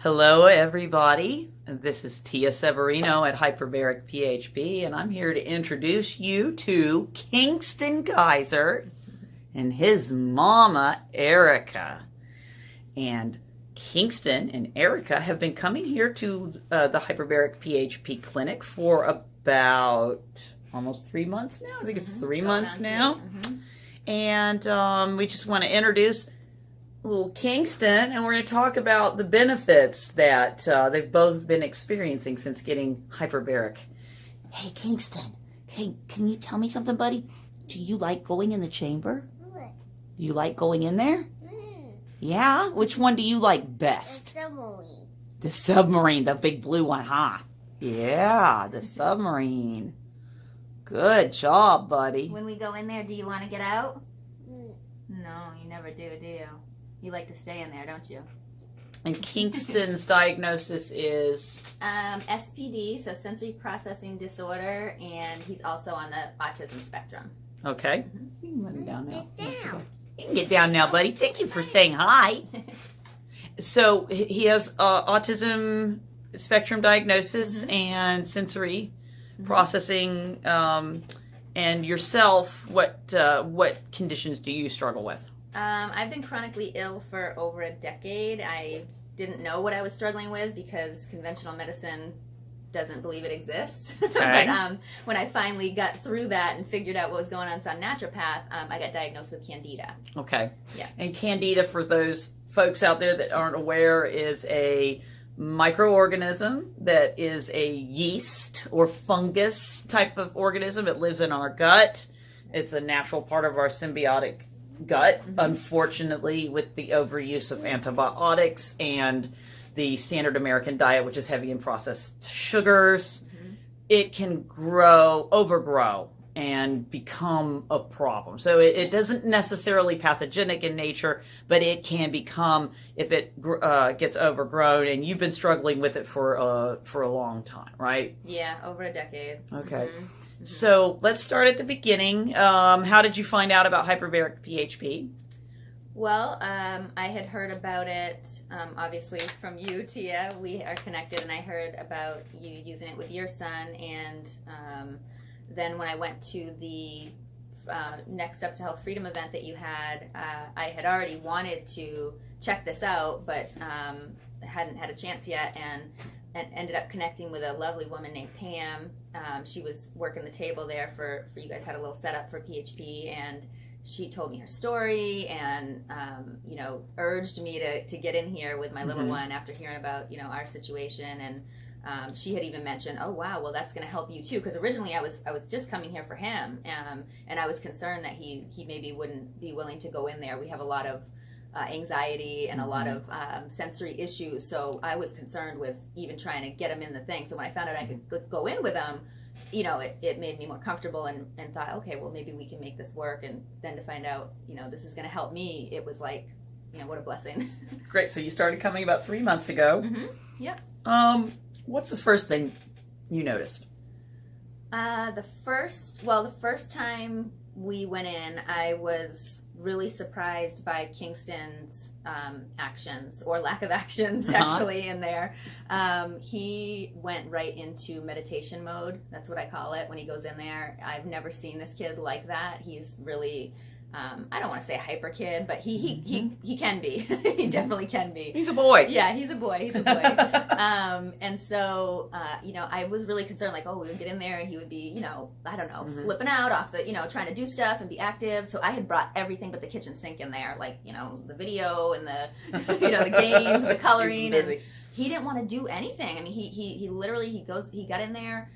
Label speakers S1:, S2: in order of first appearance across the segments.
S1: Hello, everybody. This is Tia Severino at Hyperbaric PHP, and I'm here to introduce you to Kingston Geuser and his mama, Erika. And Kingston and Erika have been coming here to the Hyperbaric PHP clinic for about almost 3 months now. I think it's 3 months now. And we just want to introduce little Kingston, and we're going to talk about the benefits that they've both been experiencing since getting Hyperbaric. Hey, Kingston. Hey, can you tell me something, buddy? Do you like going in the chamber? What? Do you like going in there? Yeah? Which one do you like best?
S2: The submarine.
S1: The submarine, the big blue one, huh? Yeah, the submarine. Good job, buddy.
S3: When we go in there, do you want to get out? No, you never do you? You like to stay in there, don't you?
S1: And Kingston's diagnosis is?
S3: SPD, so sensory processing disorder, and he's also on the autism spectrum.
S1: Okay. You can let him down now.
S2: Get down.
S1: You can get down now, buddy. Thank you for saying hi. So he has autism spectrum diagnosis and sensory processing. And yourself, what conditions do you struggle with?
S3: I've been chronically ill for over a decade. I didn't know what I was struggling with because conventional medicine doesn't believe it exists.
S1: Okay.
S3: But when I finally got through that and figured out what was going on as a naturopath, I got diagnosed with candida.
S1: Okay.
S3: Yeah.
S1: And candida, for those folks out there that aren't aware, is a microorganism that is a yeast or fungus type of organism. It lives in our gut. It's a natural part of our symbiotic gut. Unfortunately, with the overuse of antibiotics and the standard American diet, which is heavy in processed sugars, it can overgrow and become a problem. So it doesn't necessarily pathogenic in nature, but it can become, if it gets overgrown, and you've been struggling with it for a long time, right?
S3: Yeah, over a decade.
S1: Okay. So let's start at the beginning. How did you find out about Hyperbaric PHP?
S3: Well, I had heard about it, obviously, from you, Tia. We are connected, and I heard about you using it with your son. And then when I went to the Next Steps to Health Freedom event that you had, I had already wanted to check this out, but hadn't had a chance yet, and ended up connecting with a lovely woman named Pam. She was working the table there for you guys, had a little setup for PHP, and she told me her story and urged me to get in here with my little one after hearing about our situation. And she had even mentioned, oh wow, well that's going to help you too, because originally I was just coming here for him, and I was concerned that he maybe wouldn't be willing to go in there. We have a lot of anxiety and a lot of sensory issues, so I was concerned with even trying to get him in the thing. So when I found out I could go in with him, it made me more comfortable, and thought, okay, well maybe we can make this work. And then to find out this is going to help me, it was like, what a blessing.
S1: Great. So you started coming about 3 months ago.
S3: Yep.
S1: What's the first thing you noticed?
S3: The first time we went in, I was really surprised by Kingston's actions, or lack of actions, actually, in there. He went right into meditation mode. That's what I call it when he goes in there. I've never seen this kid like that. He's really, I don't want to say a hyper kid, but he can be. He definitely can be.
S1: He's a boy.
S3: Yeah, he's a boy. And so, I was really concerned, like, we would get in there and he would be, I don't know, flipping out off the, trying to do stuff and be active. So I had brought everything but the kitchen sink in there, like, the video and the, the games, the coloring. And he didn't want to do anything. I mean, he literally, he got in there,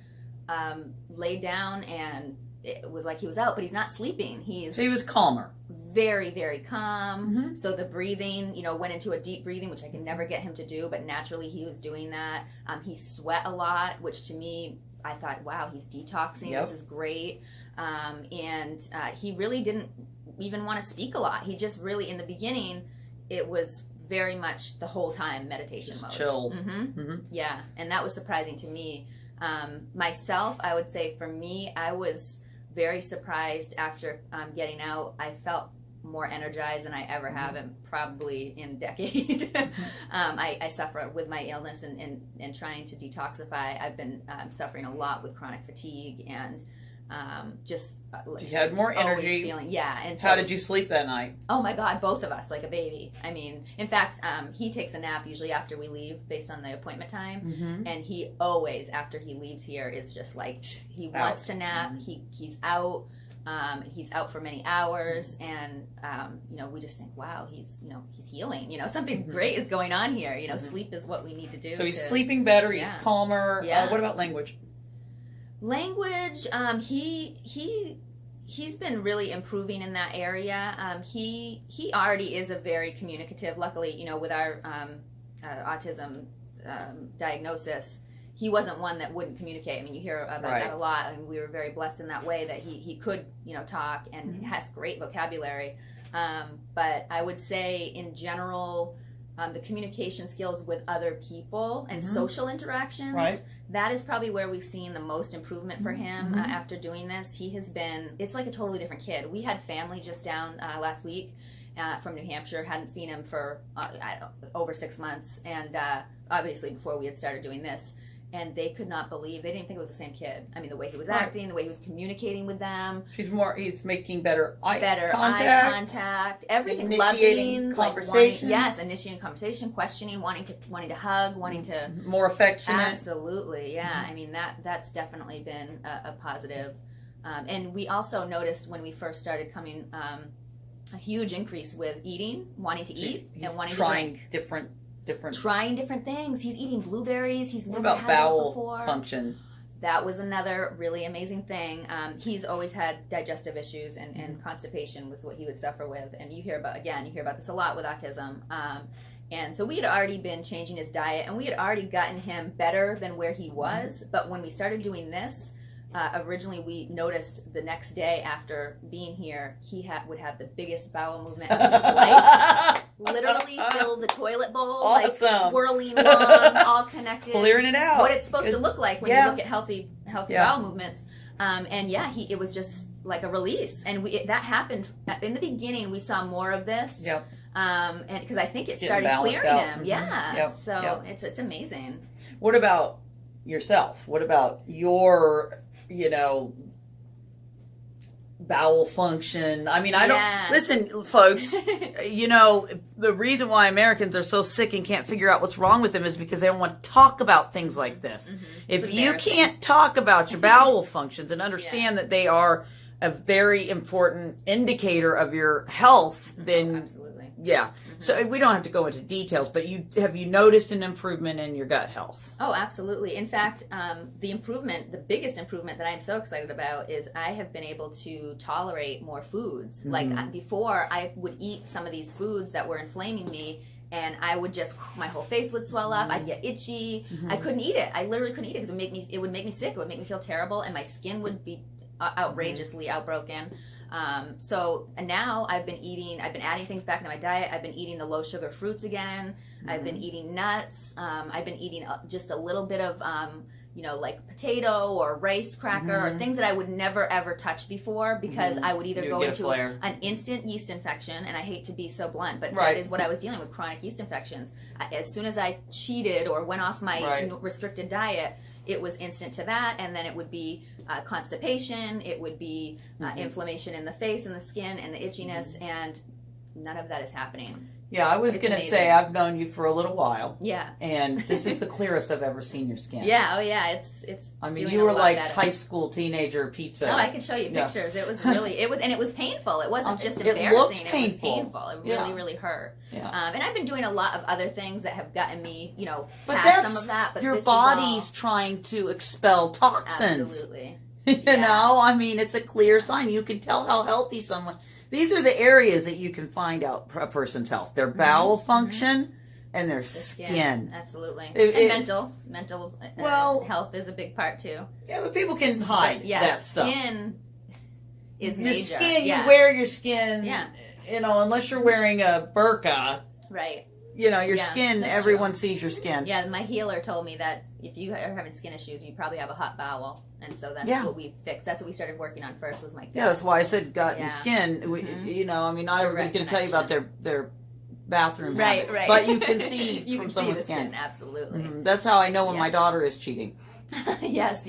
S3: laid down, and it was like he was out, but he's not sleeping.
S1: So he was calmer.
S3: Very, very calm. So the breathing, went into a deep breathing, which I can never get him to do, but naturally he was doing that. He sweat a lot, which to me, I thought, wow, he's detoxing. Yep. This is great. And he really didn't even want to speak a lot. He just really, in the beginning, it was very much the whole time meditation mode.
S1: Chill.
S3: Yeah, and that was surprising to me. Myself, I would say for me, I was very surprised after getting out. I felt more energized than I ever have, and probably in a decade. I suffer with my illness and trying to detoxify. I've been suffering a lot with chronic fatigue and just
S1: you had more energy.
S3: And
S1: how did you sleep that night?
S3: Oh my God, both of us like a baby. I mean, in fact, he takes a nap usually after we leave based on the appointment time, and he always, after he leaves here, is just like he wants to nap. He's out. He's out for many hours, and we just think, wow, he's healing. Something great is going on here. Sleep is what we need to do.
S1: So he's sleeping better. He's calmer.
S3: Yeah.
S1: What about language?
S3: Language, he's been really improving in that area. He already is a very communicative. Luckily, with our autism diagnosis, he wasn't one that wouldn't communicate. I mean, you hear about that a lot, and we were very blessed in that way that he could, talk and has great vocabulary. But I would say in general, the communication skills with other people and social interactions, that is probably where we've seen the most improvement for him after doing this. It's like a totally different kid. We had family just down last week from New Hampshire, hadn't seen him for over 6 months, and obviously before we had started doing this. And they could not believe, they didn't think it was the same kid. I mean, the way he was acting, the way he was communicating with them.
S1: He's making better eye
S3: contact, everything.
S1: Initiating
S3: loving,
S1: conversation.
S3: Initiating conversation, questioning, wanting to hug, wanting to.
S1: More affectionate.
S3: Absolutely, yeah. I mean, that's definitely been a positive. And we also noticed when we first started coming, a huge increase with eating, wanting to eat, and wanting to drink. Trying different things. He's eating blueberries. He's never had this before.
S1: Bowel function?
S3: That was another really amazing thing. He's always had digestive issues and constipation was what he would suffer with. And you hear about this a lot with autism. And so we had already been changing his diet, and we had already gotten him better than where he was. But when we started doing this, originally we noticed the next day after being here, he would have the biggest bowel movement of his life. Literally fill the toilet bowl, like swirling along, all connected.
S1: Clearing it out.
S3: What it's supposed to look like when you look at healthy bowel movements. It was just like a release. And that happened. In the beginning, we saw more of this.
S1: Yep.
S3: And because I think it started clearing him. Yeah.
S1: Yep.
S3: So it's amazing.
S1: What about yourself? What about your bowel function? I mean, listen, folks, the reason why Americans are so sick and can't figure out what's wrong with them is because they don't want to talk about things like this. If you can't talk about your bowel functions and understand that they are a very important indicator of your health, then
S3: absolutely.
S1: Yeah. So we don't have to go into details, but have you noticed an improvement in your gut health?
S3: Oh, absolutely. In fact, the biggest improvement that I'm so excited about is I have been able to tolerate more foods. Like before, I would eat some of these foods that were inflaming me, and I would my whole face would swell up. I'd get itchy. I couldn't eat it. I literally couldn't eat it because it would make me sick. It would make me feel terrible, and my skin would be outrageously outbroken. So now I've been adding things back into my diet. I've been eating the low sugar fruits again. I've been eating nuts. I've been eating just a little bit of, like potato or rice cracker or things that I would never ever touch before because I would either go into an instant yeast infection, and I hate to be so blunt, but that is what I was dealing with, chronic yeast infections. As soon as I cheated or went off my restricted diet, it was instant to that, and then it would be constipation, it would be inflammation in the face and the skin and the itchiness, and none of that is happening.
S1: Yeah, I was going to say, I've known you for a little while.
S3: Yeah.
S1: And this is the clearest I've ever seen your skin.
S3: Yeah, oh yeah, it's
S1: I mean, you were like high school teenager pizza.
S3: Oh, I can show you pictures. It was it was painful. It wasn't just embarrassing.
S1: It looked painful.
S3: It was painful. It really, really hurt.
S1: Yeah.
S3: And I've been doing a lot of other things that have gotten me,
S1: but
S3: past some of that. But
S1: your body's trying to expel toxins.
S3: Absolutely.
S1: I mean, it's a clear sign. You can tell how healthy someone. These are the areas that you can find out a person's health: their bowel function and their skin.
S3: Absolutely. And mental health is a big part too.
S1: Yeah, but people can hide that stuff.
S3: Skin is
S1: your
S3: major.
S1: Skin. You wear your skin. Yeah. Unless you're wearing a burqa.
S3: Right.
S1: your
S3: Yeah,
S1: skin,
S3: that's
S1: everyone
S3: true.
S1: sees your skin.
S3: Yeah, my healer told me that if you are having skin issues, you probably have a hot bowel, and so that's
S1: Yeah.
S3: what we fixed. That's what we started working on first. Was my gut.
S1: Yeah, that's why I said gut
S3: Yeah.
S1: and skin. I mean, not everybody's going to tell you about their bathroom
S3: Right,
S1: habits,
S3: right.
S1: but you can see
S3: you
S1: from
S3: can see
S1: someone's
S3: the
S1: skin.
S3: Absolutely.
S1: That's how I know when
S3: Yeah.
S1: my daughter is cheating.
S3: Yes.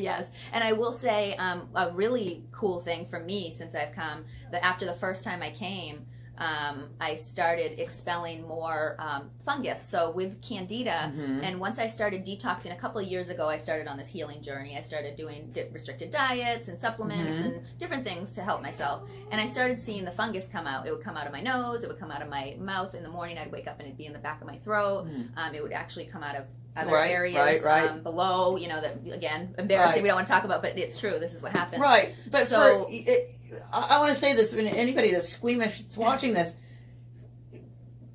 S3: And I will say a really cool thing for me since I've come, that after the first time I came, I started expelling more fungus. So with candida, and once I started detoxing a couple of years ago, I started on this healing journey. I started doing restricted diets and supplements and different things to help myself. And I started seeing the fungus come out. It would come out of my nose. It would come out of my mouth in the morning. I'd wake up and it'd be in the back of my throat. It would actually come out of other areas below, that, again, embarrassing, we don't want to talk about, but it's true. This is what happens.
S1: Right. But
S3: so,
S1: I want to say this, anybody that's squeamish that's watching this,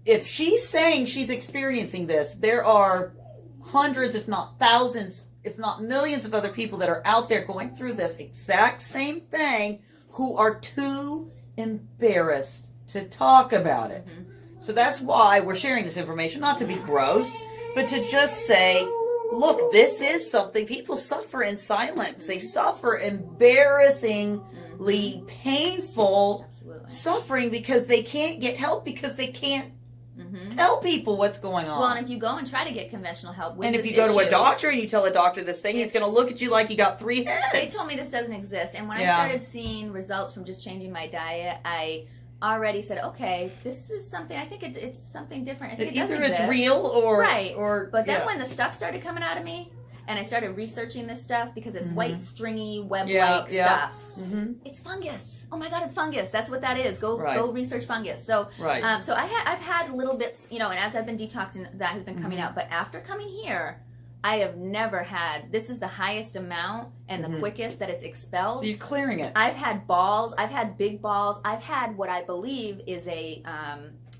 S1: if she's saying she's experiencing this, there are hundreds, if not thousands, if not millions of other people that are out there going through this exact same thing who are too embarrassed to talk about it. So that's why we're sharing this information, not to be gross, but to just say, look, this is something people suffer in silence. They suffer embarrassingly painful suffering because they can't get help, because they can't tell people what's going on.
S3: Well, and if you go and try to get conventional help with
S1: and if
S3: this
S1: you go to a
S3: issue,
S1: doctor and you tell a doctor this thing, he's going to look at you like you got 3 heads.
S3: They told me this doesn't exist. And when I started seeing results from just changing my diet, I already said, okay, this is something, I think it's something different. I think
S1: Either it's real or...
S3: But then when the stuff started coming out of me, and I started researching this stuff because it's white, stringy, web-like stuff. It's fungus. Oh my God, it's fungus. That's what that is. Go research fungus. So, so I've had little bits, and as I've been detoxing, that has been coming out. But after coming here, I have never had, this is the highest amount and the quickest that it's expelled.
S1: So you're clearing it.
S3: I've had balls. I've had big balls. I've had what I believe is a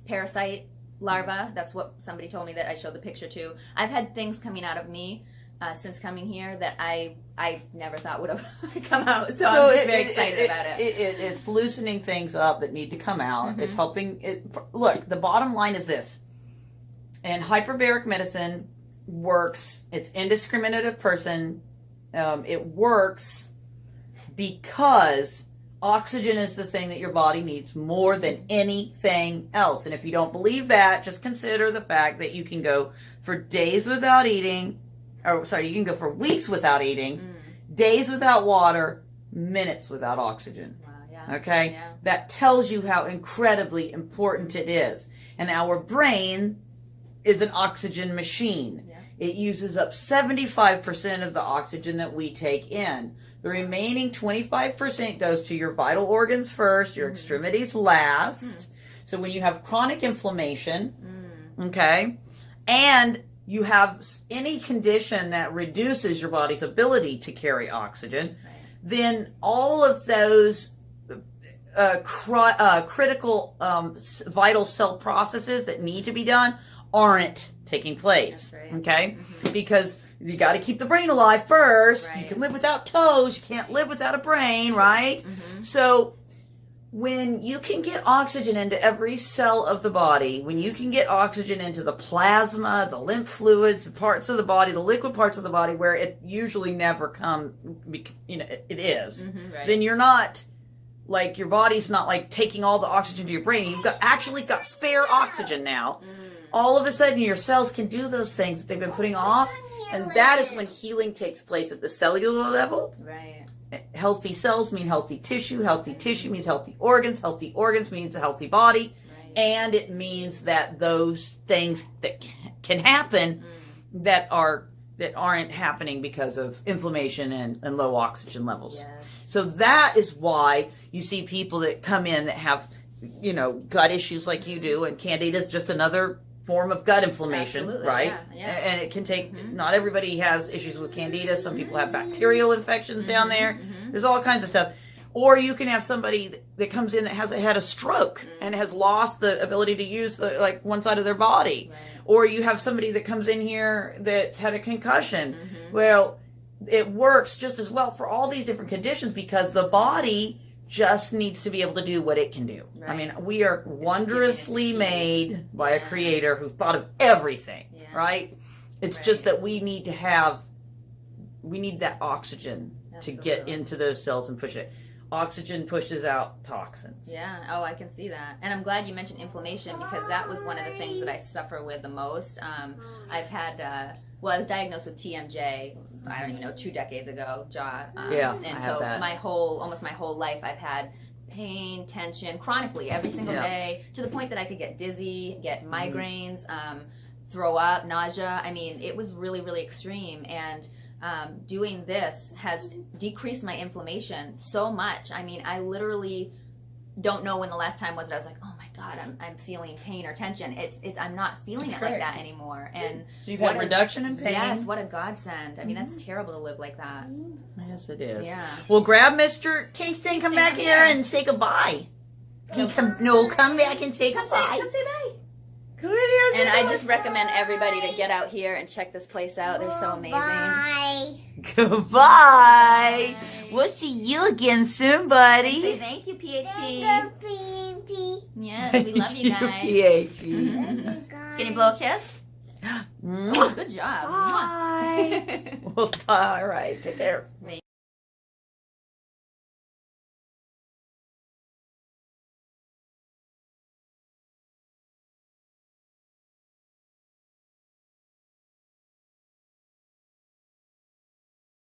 S3: parasite larva. That's what somebody told me that I showed the picture to. I've had things coming out of me since coming here that I never thought would have come out. So I'm just very excited about it.
S1: It's loosening things up that need to come out. It's helping. Look, the bottom line is this. And hyperbaric medicine works. It's indiscriminate of person. It works because oxygen is the thing that your body needs more than anything else. And if you don't believe that, just consider the fact that you can go for days without eating. You can go for weeks without eating, days without water, minutes without oxygen.
S3: Wow, yeah.
S1: Okay?
S3: Yeah.
S1: That tells you how incredibly important it is. And our brain is an oxygen machine. Yeah. It uses up 75% of the oxygen that we take in. The remaining 25% goes to your vital organs first, your extremities last. So when you have chronic inflammation, okay, and you have any condition that reduces your body's ability to carry oxygen, then all of those critical vital cell processes that need to be done aren't taking place. Okay? Because you got to keep the brain alive first. You can live without toes. You can't live without a brain, right? So when you can get oxygen into every cell of the body, when you can get oxygen into the plasma, the lymph fluids, the parts of the body, the liquid parts of the body where it usually never it is, then you're not, like, your body's not like taking all the oxygen to your brain. You've actually got spare oxygen now. All of a sudden your cells can do those things that they've been putting off, and that is when healing takes place at the cellular level. Healthy cells mean healthy tissue means healthy organs means a healthy body, and it means that those things that can happen that aren't happening because of inflammation and low oxygen levels. So that is why you see people that come in that have, gut issues like you do, and candida is just another form of gut inflammation.
S3: Absolutely,
S1: right?
S3: Yeah.
S1: And it can take, not everybody has issues with candida. Some people have bacterial infections down there. There's all kinds of stuff. Or you can have somebody that comes in that has had a stroke and has lost the ability to use one side of their body. Or you have somebody that comes in here that's had a concussion. Well, it works just as well for all these different conditions because the body just needs to be able to do what it can do.
S3: Right.
S1: I mean, we are wondrously made by a creator who thought of everything, right? It's just that we need that oxygen to get into those cells and push it. Oxygen pushes out toxins.
S3: Yeah. Oh, I can see that. And I'm glad you mentioned inflammation, because that was one of the things that I suffer with the most. I've had, I was diagnosed with TMJ, I don't even know, 2 decades ago, jaw. And so almost my whole life I've had pain, tension, chronically, every single day, to the point that I could get dizzy, get migraines, throw up, nausea. I mean, it was really, really extreme. And doing this has decreased my inflammation so much. I mean, I literally don't know when the last time was that I was like, oh my God, I'm feeling pain or tension. I'm not feeling it like that anymore. And
S1: so you've had reduction in pain.
S3: Yes, what a godsend. I mean, that's terrible to live like that.
S1: Yes, it is.
S3: Yeah.
S1: Well, grab Mr. Kingston, come back here and say goodbye. Come back and say goodbye.
S3: Come say bye.
S1: Come in here.
S3: And I just recommend everybody to get out here and check this place out. They're so amazing.
S1: Bye. Goodbye. We'll see you again soon, buddy.
S3: Say thank you, PHP. Yes, we love you guys.
S1: PHP.
S3: Can you blow a kiss? Oh, good job.
S1: Bye. All right. Take care.
S3: Thank